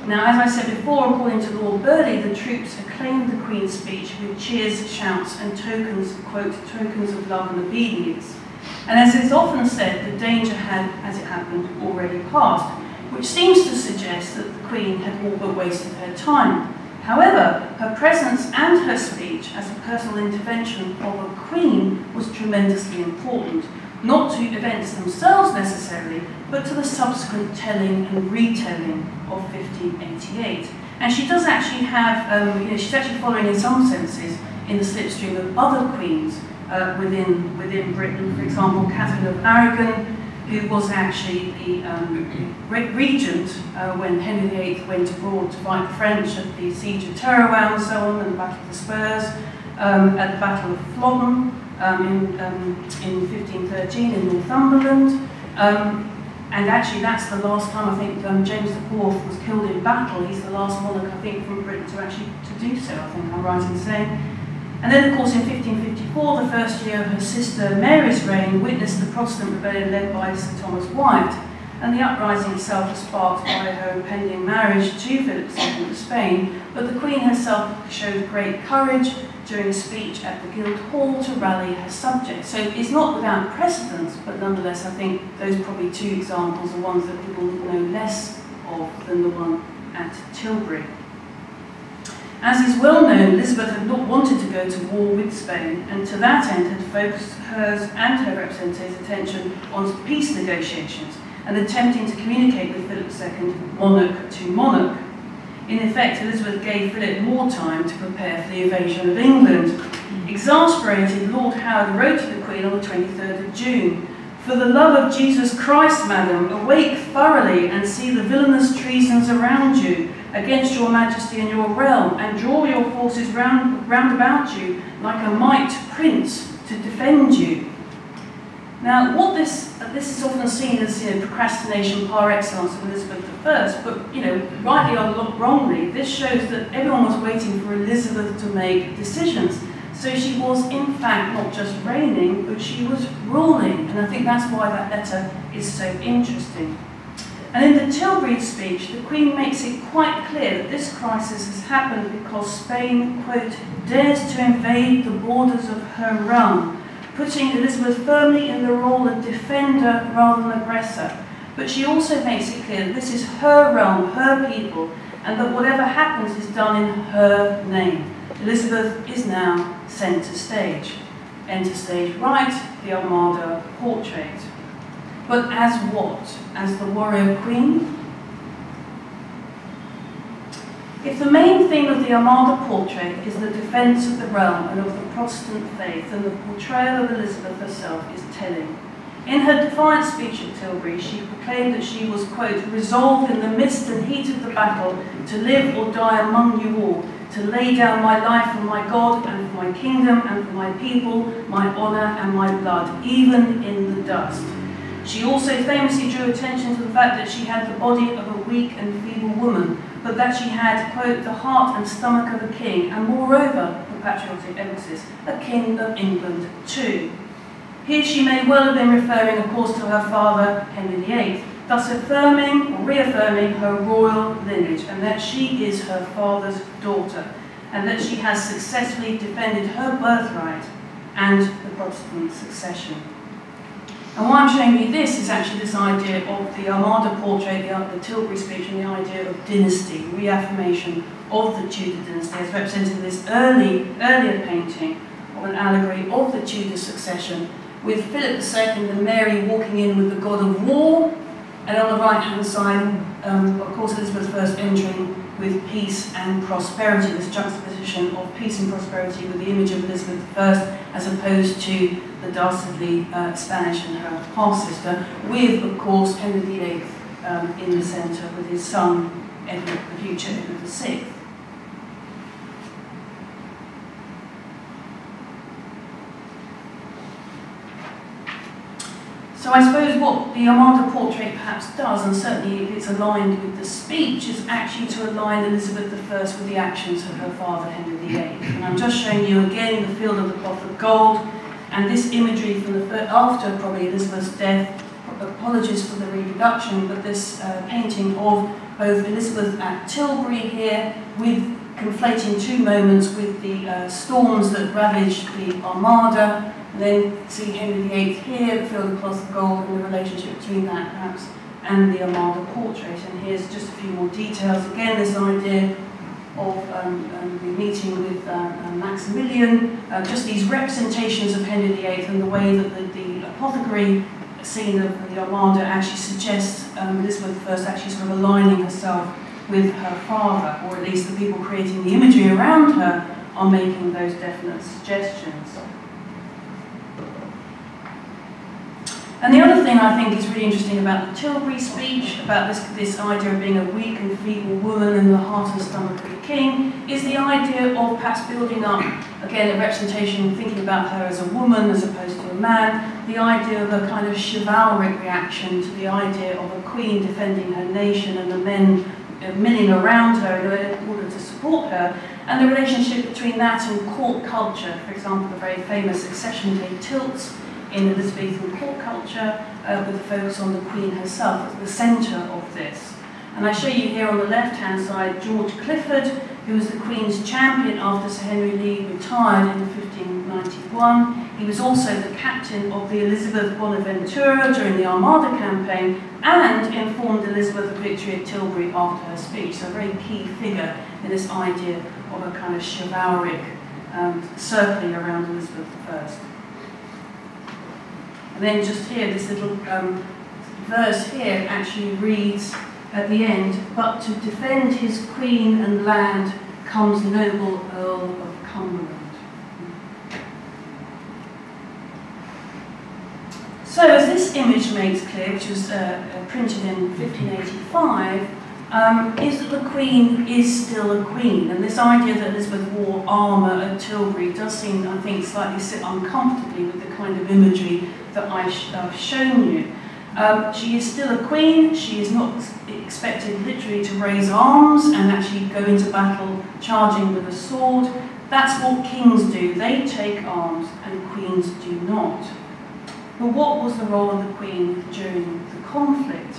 Speaker 3: Now, as I said before, according to Lord Burleigh, the troops acclaimed the Queen's speech with cheers, shouts, and tokens, quote, tokens of love and obedience. And as is often said, the danger had, as it happened, already passed, which seems to suggest that the Queen had all but wasted her time. However, her presence and her speech as a personal intervention of a Queen was tremendously important, not to events themselves necessarily, but to the subsequent telling and retelling of 1588. And she does actually have, she's actually following in some senses in the slipstream of other queens within Britain. For example, Catherine of Aragon, who was actually the regent when Henry VIII went abroad to fight the French at the siege of Terouanne and so on, and the Battle of the Spurs, at the Battle of Flodden in 1513 in Northumberland. And actually that's the last time I think James IV was killed in battle. He's the last monarch, I think, from Britain to do so, I think I'm right in saying. And then, of course, in 1554, the first year of her sister Mary's reign, witnessed the Protestant rebellion led by Sir Thomas Wyatt, and the uprising itself was sparked by her impending marriage to Philip II of Spain, but the Queen herself showed great courage during a speech at the Guildhall to rally her subjects. So it's not without precedent, but nonetheless, I think those probably 2 examples are ones that people know less of than the one at Tilbury. As is well known, Elizabeth had not wanted to go to war with Spain, and to that end had focused hers and her representative's attention on peace negotiations and attempting to communicate with Philip II, monarch to monarch. In effect, Elizabeth gave Philip more time to prepare for the invasion of England. Exasperated, Lord Howard wrote to the Queen on the 23rd of June, "For the love of Jesus Christ, madam, awake thoroughly and see the villainous treasons around you against your majesty and your realm, and draw your forces round about you like a might prince to defend you." Now, what this is often seen as procrastination par excellence of Elizabeth I, but rightly or wrongly, this shows that everyone was waiting for Elizabeth to make decisions. So she was, in fact, not just reigning, but she was ruling. And I think that's why that letter is so interesting. And in the Tilbury speech, the Queen makes it quite clear that this crisis has happened because Spain, quote, dares to invade the borders of her realm, putting Elizabeth firmly in the role of defender rather than aggressor. But she also makes it clear that this is her realm, her people, and that whatever happens is done in her name. Elizabeth is now centre stage. Enter stage right, the Armada portrait. But as what? As the warrior queen? If the main theme of the Armada portrait is the defence of the realm and of the Protestant faith, then the portrayal of Elizabeth herself is telling. In her defiant speech at Tilbury, she proclaimed that she was, quote, resolved in the midst and heat of the battle to live or die among you all, to lay down my life for my God and for my kingdom and for my people, my honour and my blood, even in the dust. She also famously drew attention to the fact that she had the body of a weak and feeble woman, but that she had, quote, the heart and stomach of a king, and moreover, for patriotic emphasis, a king of England too. Here she may well have been referring, of course, to her father, Henry VIII, thus affirming or reaffirming her royal lineage, and that she is her father's daughter, and that she has successfully defended her birthright and the Protestant succession. And why I'm showing you this is actually this idea of the Armada portrait, the Tilbury speech, and the idea of dynasty, reaffirmation of the Tudor dynasty as represented in this earlier painting of an allegory of the Tudor succession, with Philip II and Mary walking in with the god of war, and on the right-hand side, of course, Elizabeth I entering with peace and prosperity, this juxtaposition of peace and prosperity with the image of Elizabeth I, as opposed to the dastardly Spanish and her half-sister, with, of course, Henry VIII in the centre with his son, Edward, the future Edward VI. So I suppose what the Armada portrait perhaps does, and certainly if it's aligned with the speech, is actually to align Elizabeth I with the actions of her father, Henry VIII. And I'm just showing you again the field of the cloth of gold, and this imagery from after probably Elizabeth's death. Apologies for the reproduction, but this painting of both Elizabeth at Tilbury here, with conflating two moments with the storms that ravaged the Armada. And then see Henry VIII here, the field of cloth of gold, and the relationship between that perhaps and the Armada portrait. And here's just a few more details. Again, this idea of the meeting with Maximilian, just these representations of Henry VIII and the way that the apothecary scene of the Armada actually suggests Elizabeth I actually sort of aligning herself with her father, or at least the people creating the imagery around her are making those definite suggestions. And the other thing I think is really interesting about the Tilbury speech, about this idea of being a weak and feeble woman in the heart and stomach of the king, is the idea of perhaps building up, again, a representation, thinking about her as a woman as opposed to a man, the idea of a kind of chivalric reaction to the idea of a queen defending her nation and the men milling around her in order to support her, and the relationship between that and court culture. For example, the very famous Accession Day tilts in Elizabethan court culture, with a focus on the Queen herself at the centre of this. And I show you here on the left-hand side George Clifford, who was the Queen's champion after Sir Henry Lee retired in 1591. He was also the captain of the Elizabeth Bonaventura during the Armada campaign, and informed Elizabeth of victory at Tilbury after her speech. So a very key figure in this idea of a kind of chivalric circling around Elizabeth I. And then just here, this little verse here actually reads, at the end, but to defend his queen and land comes noble Earl of Cumberland. So as this image makes clear, which was printed in 1585, is that the Queen is still a queen. And this idea that Elizabeth wore armour at Tilbury does seem, I think, slightly sit uncomfortably with the kind of imagery that I've shown you. She is still a queen. She is not expected literally to raise arms and actually go into battle charging with a sword. That's what kings do. They take arms and queens do not. But what was the role of the Queen during the conflict?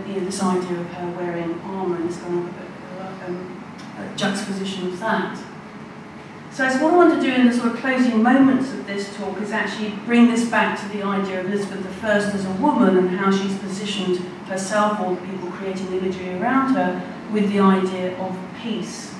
Speaker 3: This idea of her wearing armour and this kind of juxtaposition of that. So what I want to do in the sort of closing moments of this talk is actually bring this back to the idea of Elizabeth I as a woman and how she's positioned herself, or the people creating imagery around her, with the idea of peace.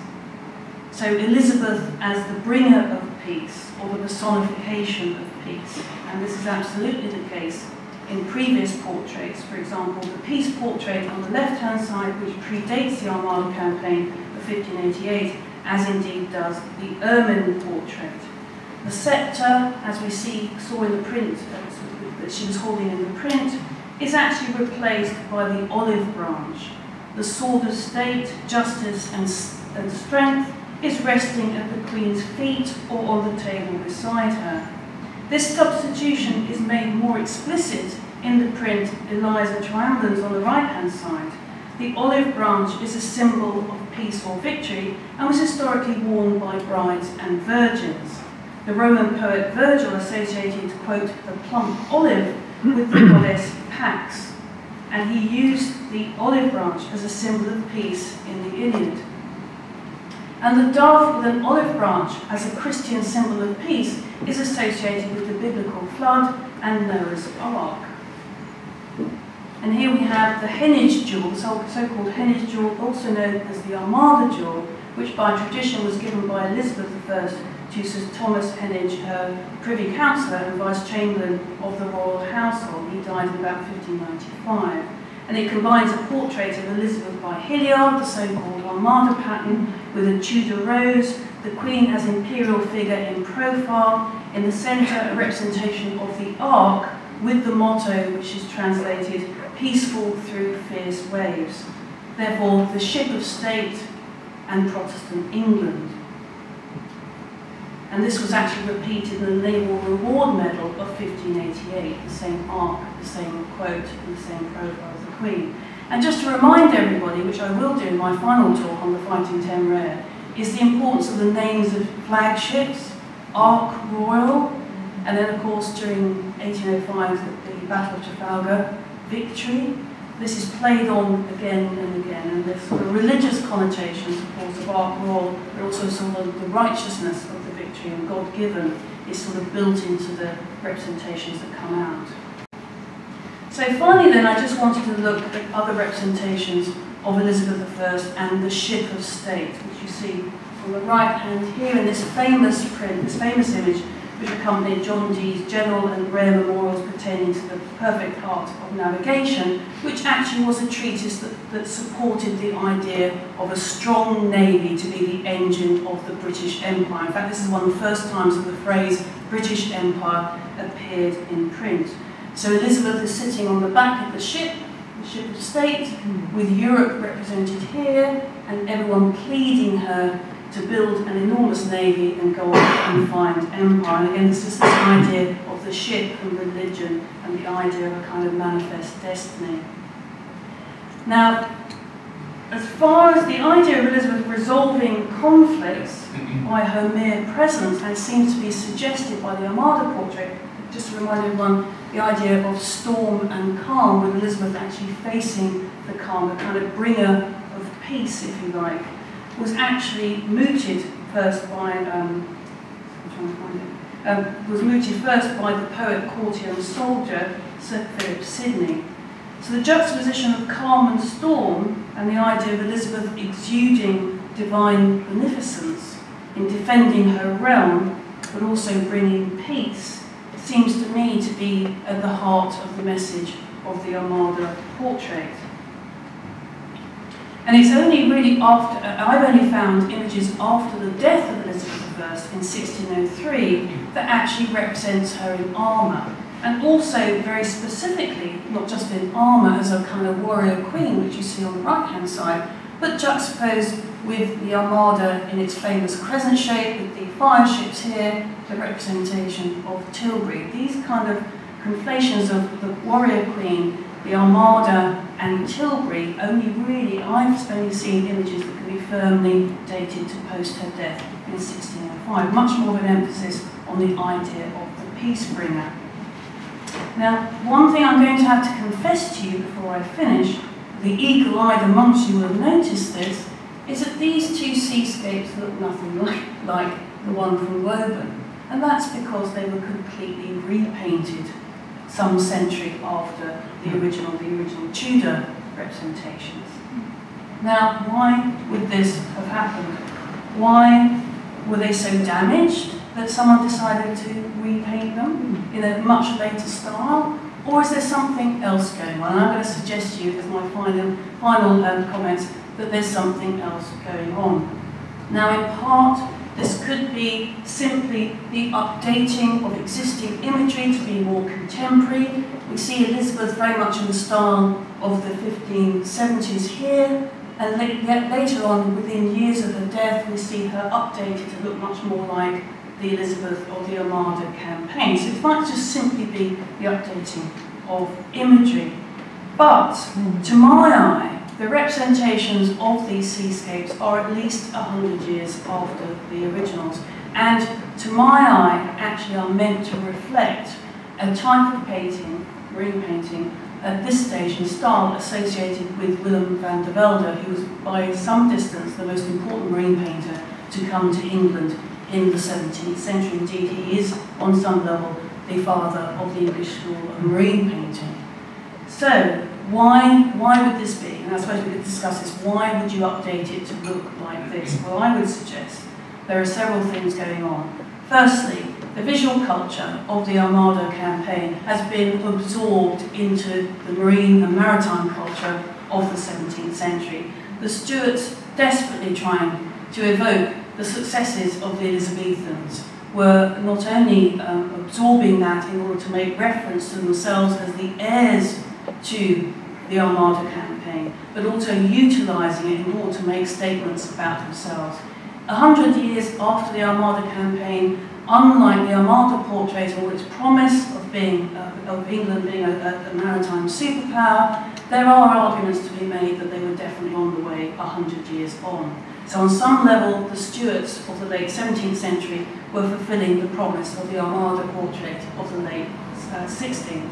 Speaker 3: So Elizabeth as the bringer of peace, or the personification of peace. And this is absolutely the case in previous portraits. For example, the peace portrait on the left-hand side, which predates the Armada campaign of 1588, as indeed does the ermine portrait. The sceptre, as we saw in the print that she was holding in the print, is actually replaced by the olive branch. The sword of state, justice and strength is resting at the Queen's feet or on the table beside her. This substitution is made more explicit in the print Eliza Triumphans on the right-hand side. The olive branch is a symbol of peace or victory and was historically worn by brides and virgins. The Roman poet Virgil associated, quote, the plump olive with the goddess Pax, and he used the olive branch as a symbol of peace in the Iliad. And the dove with an olive branch as a Christian symbol of peace is associated with the biblical flood and Noah's Ark. And here we have the Heneage jewel, the so-called Heneage jewel, also known as the Armada jewel, which by tradition was given by Elizabeth I to Sir Thomas Heneage, her Privy Councillor and Vice Chamberlain of the Royal Household. He died in about 1595. And it combines a portrait of Elizabeth by Hilliard, the so-called Armada pattern, with a Tudor rose, the Queen as imperial figure in profile, in the centre a representation of the Ark, with the motto, which is translated, peaceful through fierce waves. Therefore, the ship of state and Protestant England. And this was actually repeated in the Naval Reward Medal of 1588, the same ark, the same quote, and the same profile of the Queen. And just to remind everybody, which I will do in my final talk on the Fighting Temeraire, is the importance of the names of flagships, Ark Royal, and then of course during 1805, the Battle of Trafalgar, Victory. This is played on again and again, and there's sort of religious connotations, of course, of Ark Royal, but also sort of the righteousness of the victory and God-given is sort of built into the representations that come out. So finally then, I just wanted to look at other representations of Elizabeth I and the ship of state, which you see on the right hand here in this famous print, this famous image, which accompanied John Dee's general and rare memorials pertaining to the perfect art of navigation, which actually was a treatise that supported the idea of a strong navy to be the engine of the British Empire. In fact, this is one of the first times that the phrase British Empire appeared in print. So Elizabeth is sitting on the back of the ship of state, with Europe represented here, and everyone pleading her to build an enormous navy and go on and find empire. And again, this is this idea of the ship and religion and the idea of a kind of manifest destiny. Now, as far as the idea of Elizabeth resolving conflicts by her mere presence, and seems to be suggested by the Armada portrait, just to remind everyone, the idea of storm and calm, with Elizabeth actually facing the calm, a kind of bringer of peace, if you like, was actually mooted first by the poet, courtier and soldier Sir Philip Sidney. So the juxtaposition of calm and storm and the idea of Elizabeth exuding divine beneficence in defending her realm but also bringing peace seems to me to be at the heart of the message of the Armada portrait. And it's only really after, I've only found images after the death of Elizabeth I in 1603 that actually represents her in armour. And also, very specifically, not just in armour as a kind of warrior queen, which you see on the right-hand side, but juxtaposed with the Armada in its famous crescent shape, with the fire ships here, the representation of Tilbury. These kind of conflations of the warrior queen, the Armada, and Tilbury, only really, I've only seen images that can be firmly dated to post her death in 1605. Much more of an emphasis on the idea of the peace bringer. Now, one thing I'm going to have to confess to you before I finish, the eagle-eyed amongst you will have noticed this, is that these two seascapes look nothing like the one from Woburn. And that's because they were completely repainted some century after the original Tudor representations. Now, why would this have happened? Why were they so damaged that someone decided to repaint them in a much later style? Or is there something else going on? And I'm going to suggest to you, as my final comments, that there's something else going on. Now, in part, this could be simply the updating of existing imagery to be more contemporary. We see Elizabeth very much in the style of the 1570s here, and yet later on, within years of her death, we see her updated to look much more like the Elizabeth of the Armada campaign. So it might just simply be the updating of imagery. But, to my eye, the representations of these seascapes are at least 100 years after the originals, and to my eye actually are meant to reflect a type of painting, marine painting, at this stage in style associated with Willem van der Velde, who was by some distance the most important marine painter to come to England in the 17th century. Indeed, he is, on some level, the father of the English school of marine painting. So, why would this be? And I suppose we could discuss this. Why would you update it to look like this? Well, I would suggest there are several things going on. Firstly, the visual culture of the Armada campaign has been absorbed into the marine and maritime culture of the 17th century. The Stuarts, desperately trying to evoke the successes of the Elizabethans, were not only absorbing that in order to make reference to themselves as the heirs to the Armada campaign, but also utilising it in order to make statements about themselves. 100 years after the Armada campaign, unlike the Armada portrait or its promise of England being a maritime superpower, there are arguments to be made that they were definitely on the way 100 years on. So on some level, the Stuarts of the late 17th century were fulfilling the promise of the Armada portrait of the late 16th.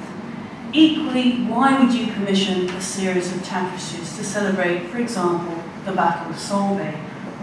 Speaker 3: Equally, why would you commission a series of tapestries to celebrate, for example, the Battle of Solbay?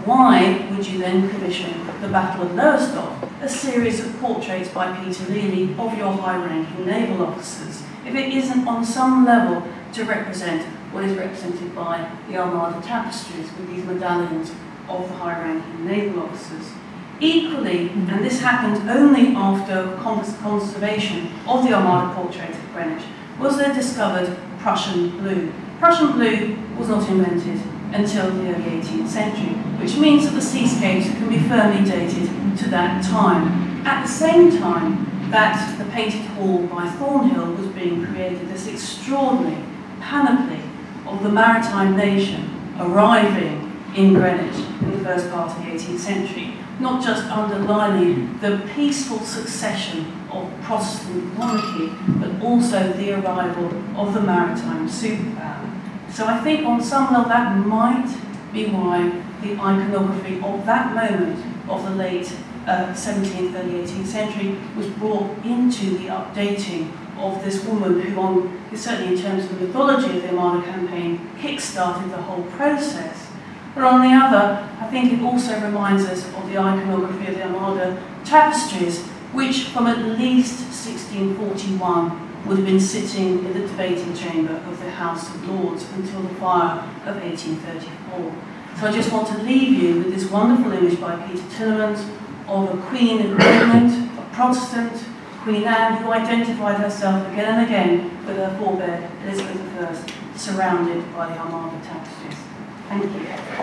Speaker 3: Why would you then commission the Battle of Lowestoft, a series of portraits by Peter Lely of your high-ranking naval officers, if it isn't on some level to represent what is represented by the Armada tapestries with these medallions of the high-ranking naval officers? Equally, and this happened only after conservation of the Armada portrait at Greenwich, was there discovered Prussian blue. Prussian blue was not invented until the early 18th century, which means that the seascapes can be firmly dated to that time. At the same time that the painted hall by Thornhill was being created, this extraordinary panoply of the maritime nation arriving in Greenwich in the first part of the 18th century, not just underlining the peaceful succession of Protestant monarchy, but also the arrival of the maritime superpower. So I think on some level that might be why the iconography of that moment of the late 17th, early 18th century was brought into the updating of this woman who, certainly in terms of the mythology of the Armada campaign, kick-started the whole process. But on the other, I think it also reminds us of the iconography of the Armada tapestries, which from at least 1641 would have been sitting in the debating chamber of the House of Lords until the fire of 1834. So I just want to leave you with this wonderful image by Peter Tillemans of a queen in England, a Protestant, Queen Anne, who identified herself again and again with her forebear, Elizabeth I, surrounded by the Armada tapestries. Thank you.